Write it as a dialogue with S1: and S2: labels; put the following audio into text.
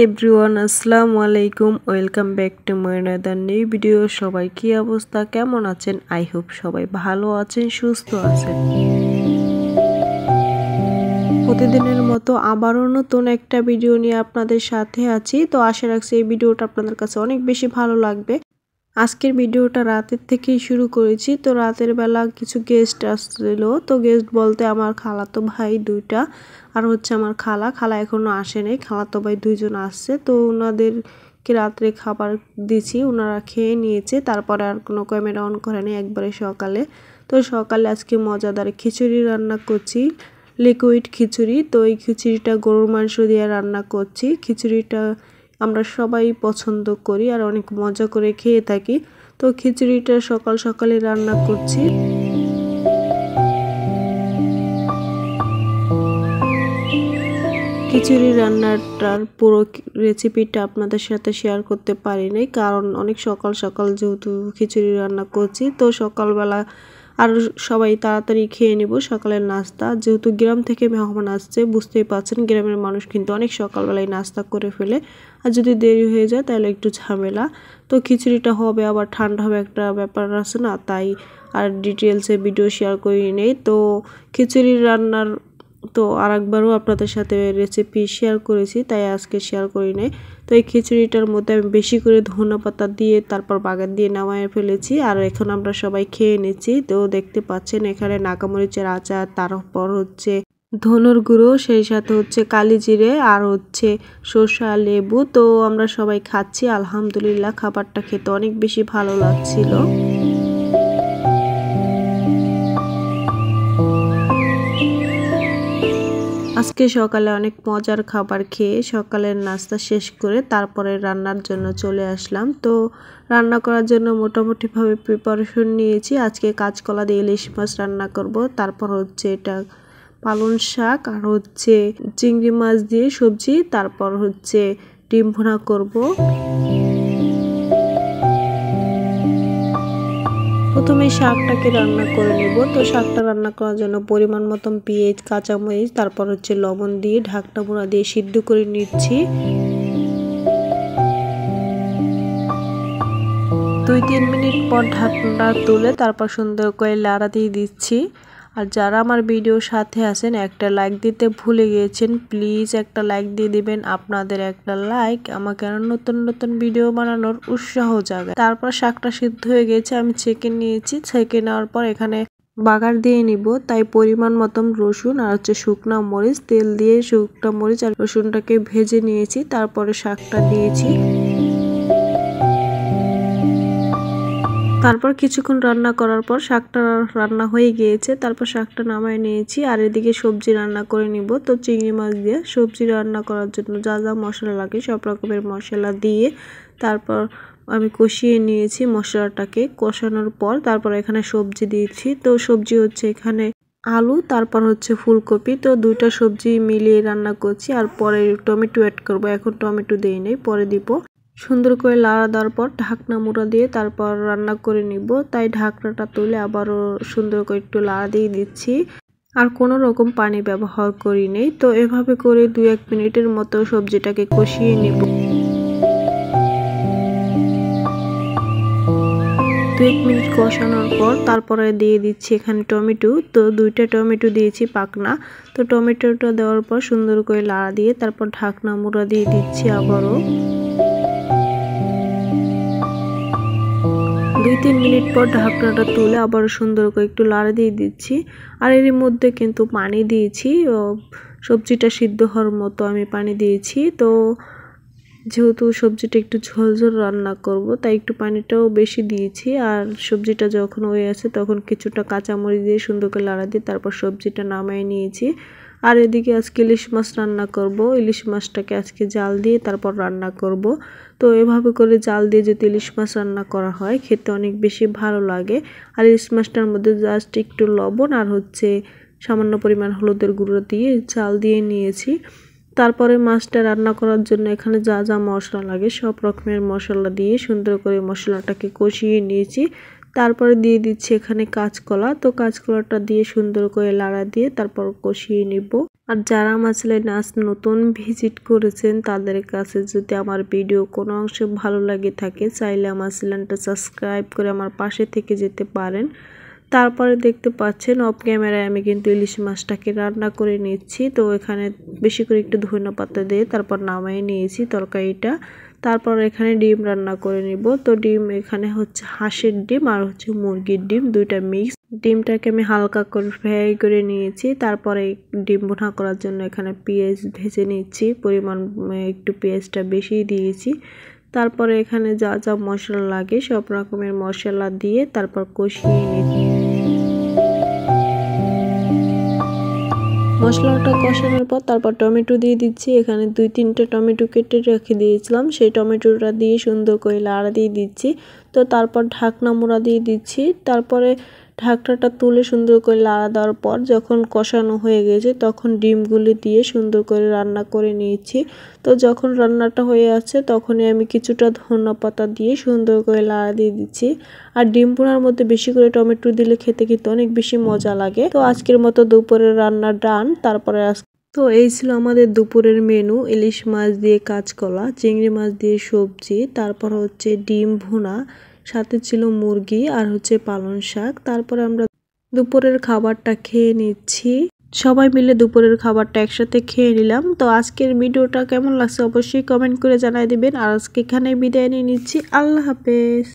S1: Everyone, আসসালামু আলাইকুম। Welcome back to my another new video. সবাই কি অবস্থা, কেমন আছেন? আই হোপ সবাই ভালো আছেন, সুস্থ আছেন। প্রতিদিনের মতো আবারও নতুন একটা ভিডিও নিয়ে আপনাদের সাথে আছি। তো আশা রাখছি এই ভিডিওটা আপনাদের কাছে অনেক বেশি ভালো লাগবে। আজকের ভিডিওটা রাতের থেকেই শুরু করেছি। তো রাতের বেলা কিছু গেস্ট আসছিল। তো গেস্ট বলতে আমার খালাতো ভাই দুইটা আর আমার খালা এখনো আসেনি। খালাতো ভাই দুইজন আসছে। তো ওনাদেরকে রাত্রে খাবার দিছি, ওনারা খেয়ে নিয়েছে। তারপরে আর কোনো ক্যামেরা অন করেনি, একবারে সকালে। তো সকালে আজকে মজাদার খিচুড়ি রান্না করছি, লিকুইড খিচুড়ি। তো এই খিচুড়িটা গরুর মাংস দিয়ে রান্না করছি। খিচুড়িটা আমরা সবাই পছন্দ করি আর অনেক মজা করে খেয়ে থাকি। তো খিচুড়িটা সকাল সকালে রান্না করছি। খিচুড়ি রান্নাটার পুরো রেসিপিটা আপনাদের সাথে শেয়ার করতে পারিনি, কারণ অনেক সকাল সকাল যেহেতু খিচুড়ি রান্না করছি। তো সকালবেলা আর সবাই তাড়াতাড়ি খেয়ে নিব সকালের নাস্তা। যেহেতু গ্রাম থেকে মেহমান আসছে, বুঝতেই পারছেন গ্রামের মানুষ কিন্তু অনেক সকালবেলায় নাস্তা করে ফেলে। আর যদি দেরি হয়ে যায় তাহলে একটু ঝামেলা। তো খিচুড়িটা হবে আবার ঠান্ডা হবে, একটা ব্যাপার আছে না, তাই আর ডিটেলসে ভিডিও শেয়ার করি নেই। তো খিচুড়ি রান্নার তো আরেকবারও আপনাদের সাথে রেসিপি শেয়ার করেছি, তাই আজকে শেয়ার করি নাই। তো এই খিচুড়িটার মধ্যে আমি বেশি করে ধনেপাতা দিয়ে তারপর বাগার দিয়ে নামায় ফেলেছি। আর এখন আমরা সবাই খেয়ে নিচ্ছি। তো দেখতে পাচ্ছেন এখানে নাগামরিচের আচার, তারপর ধনুর গুঁড়ো, সেই সাথে কালি জিরে আর শসা, লেবু। তো আমরা সবাই খাচ্ছি। আলহামদুলিল্লাহ, খাবারটা খেতে অনেক বেশি ভালো লাগছিল। আজকে সকালে অনেক মজার খাবার খেয়ে সকালের নাস্তা শেষ করে তারপরে রান্নার জন্য চলে আসলাম। তো রান্না করার জন্য মোটামুটিভাবে প্রিপারেশন নিয়েছি। আজকে কাঁচকলা দিয়ে ইলিশ মাছ রান্না করব। তারপর এটা পালং শাক আর চিংড়ি মাছ দিয়ে সবজি, তারপর ডিম ভুনা করব। প্রথমে শাকটাকে রান্না করে নেব। তো শাকটা রান্না করার জন্য পরিমাণ মতন পেঁয়াজ, কাঁচামরিচ, তারপর লবণ দিয়ে ঢাকনা মোড়া দিয়ে সিদ্ধ করে নিচ্ছি। 2-3 মিনিট পর ঢাকনা তুলে তারপর সুন্দর করে লাড়া দিয়ে দিচ্ছি। আর যারা আমার ভিডিওর সাথে আছেন একটা লাইক দিতে ভুলে গিয়েছেন, প্লিজ একটা লাইক দিয়ে দিবেন। আপনাদের একটা লাইক আমাকে আরো নতুন নতুন ভিডিও বানানোর উৎসাহ জাগায়। তারপর শাকটা সিদ্ধ হয়ে গেছে, আমি ছেঁকে নিয়েছি। ছেঁকে নেওয়ার পর এখানে বাগার দিয়ে নিব, তাই পরিমাণ মতন রসুন আর শুকনা মরিচ, তেল দিয়ে শুকনা মরিচ আর রসুনটাকে ভেজে নিয়েছি। তারপরে শাকটা দিয়েছি। তারপর কিছুক্ষণ রান্না করার পর শাকটা রান্না হয়ে গিয়েছে। তারপর শাকটা নামায় নিয়েছি। আর এদিকে সবজি রান্না করে নিব। তো চিংড়ি মাছ দিয়ে সবজি রান্না করার জন্য যা যা মশলা লাগে সব রকমের মশলা দিয়ে তারপর আমি কষিয়ে নিয়েছি। মশলাটাকে কষানোর পর তারপর এখানে সবজি দিয়েছি। তো সবজি এখানে আলু, তারপর ফুলকপি। তো দুইটা সবজি মিলিয়ে রান্না করছি। আর পরে টমেটো অ্যাড করব। এখন টমেটো দেই নাই, পরে দিব। সুন্দর করে লাড়া দেওয়ার পর ঢাকনা মুড়া দিয়ে তারপর রান্না করে নিব। তাই ঢাকনাটা তুলে আবারও সুন্দর করে একটু লাড়া দিয়ে দিচ্ছি। আর কোনো রকম পানি ব্যবহার করি নেই। তো এভাবে করে 2-1 মিনিটের মতো সবজিটাকে কষিয়ে নিব। 2-1 মিনিট কষানোর পর তারপরে দিয়ে দিচ্ছি এখানে টমেটো। তো 2টা টমেটো দিয়েছি পাকনা। তো টমেটোটা দেওয়ার পর সুন্দর করে লাড়া দিয়ে তারপর ঢাকনা মুড়া দিয়ে দিচ্ছি আবারও। 2-3 মিনিট পর ঢাকনাটা তুলে আবার সুন্দর করে একটু লাড়া দিয়ে দিচ্ছি। আর এর মধ্যে কিন্তু পানি দিয়েছি, সবজিটা সিদ্ধ হওয়ার মতো আমি পানি দিয়েছি। তো যেহেতু সবজিটা একটু ঝোলঝোল রান্না করব, তাই একটু পানিটাও বেশি দিয়েছি। আর সবজিটা যখন হয়ে আছে তখন কিছুটা কাঁচামরিচ দিয়ে সুন্দর করে লাড়া দিয়ে তারপর সবজিটা নামিয়ে নিয়েছি। আর এদিকে আজকে ইলিশ মাছ রান্না করব। ইলিশ মাছটাকে আজকে জাল দিয়ে তারপর রান্না করব। তো এভাবে করে জাল দিয়ে যদি ইলিশ মাছ রান্না করা হয় খেতে অনেক বেশি ভালো লাগে। আর ইলিশ মাছটার মধ্যে জাস্ট একটু লবণ আর সামান্য পরিমাণ হলুদের গুঁড়ো দিয়ে জাল দিয়ে নিয়েছি। তারপরে মাছটা রান্না করার জন্য এখানে যা যা মশলা লাগে সব রকমের মশলা দিয়ে সুন্দর করে মশলাটাকে কষিয়ে নিয়েছি। তারপরে দিয়ে দিচ্ছি এখানে কাঁচকলা। তো কাঁচকলাটা দিয়ে সুন্দর করে লাড়া দিয়ে তারপর কষিয়ে নিব। আর যারা আমার চ্যানেলে আজ নতুন ভিজিট করেছেন তাদের কাছে যদি আমার ভিডিও কোনো অংশে ভালো লাগে থাকে চাইলে আমার চ্যানেলটা সাবস্ক্রাইব করে আমার পাশে থেকে যেতে পারেন। তারপরে দেখতে পাচ্ছেন অফ ক্যামেরায় আমি কিন্তু ইলিশ মাছটাকে রান্না করে নিচ্ছি। তো এখানে বেশি করে একটু ধনেপাতা দিয়ে তারপর নামিয়ে নিয়েছি তরকারিটা। তারপর এখানে ডিম রান্না করে নিব। তো ডিম এখানে হচ্ছে হাঁসের ডিম আর হচ্ছে মুরগির ডিম, দুইটা মিক্স। ডিমটাকে আমি হালকা করে ফ্রাই করে নিয়েছি। তারপরে ডিম ভুনা করার জন্য এখানে পেঁয়াজ ভেজে নিচ্ছি, পরিমাণ একটু পেঁয়াজটা বেশি দিয়েছি। তারপরে এখানে যা যা মশলা লাগে সব রকমের মশলা দিয়ে তারপর কষিয়ে নিচ্ছি। মশলাটা কষানোর পর তারপর টমেটো দিয়ে দিচ্ছি। এখানে 2-3টা টমেটো কেটে রেখে দিয়েছিলাম, সেই টমেটোটা দিয়ে সুন্দর করে লাড়া দিয়ে দিচ্ছি। তো তারপর ঢাকনা মোড়া দিয়ে দিচ্ছি। তারপরে ঢাকনাটা তুলে সুন্দর করে লাড়া দেওয়ার পর যখন কষানো হয়ে গেছে তখন ডিমগুলি দিয়ে সুন্দর করে রান্না করে নিয়েছি। তো যখন রান্নাটা হয়ে আছে তখনই আমি কিছুটা ধনেপাতা দিয়ে সুন্দর করে লাড়া দিয়ে দিচ্ছি। আর ডিম ভুনার মধ্যে বেশি করে টমেটো দিলে খেতে কিন্তু অনেক বেশি মজা লাগে। তো আজকের মতো দুপুরের রান্না ডান। তারপরে তো এই ছিল আমাদের দুপুরের মেনু, ইলিশ মাছ দিয়ে কাঁচকলা, চিংড়ি মাছ দিয়ে সবজি, তারপর হচ্ছে ডিম ভুনা, সাথে ছিল মুরগি আর হচ্ছে পালং শাক। তারপরে আমরা দুপুরের খাবারটা খেয়ে নিচ্ছি। সবাই মিলে দুপুরের খাবারটা একসাথে খেয়ে নিলাম। তো আজকের ভিডিওটা কেমন লাগছে অবশ্যই কমেন্ট করে জানাই দিবেন। আর আজকে এখানে বিদায় নিয়ে নিচ্ছি। আল্লাহ হাফেজ।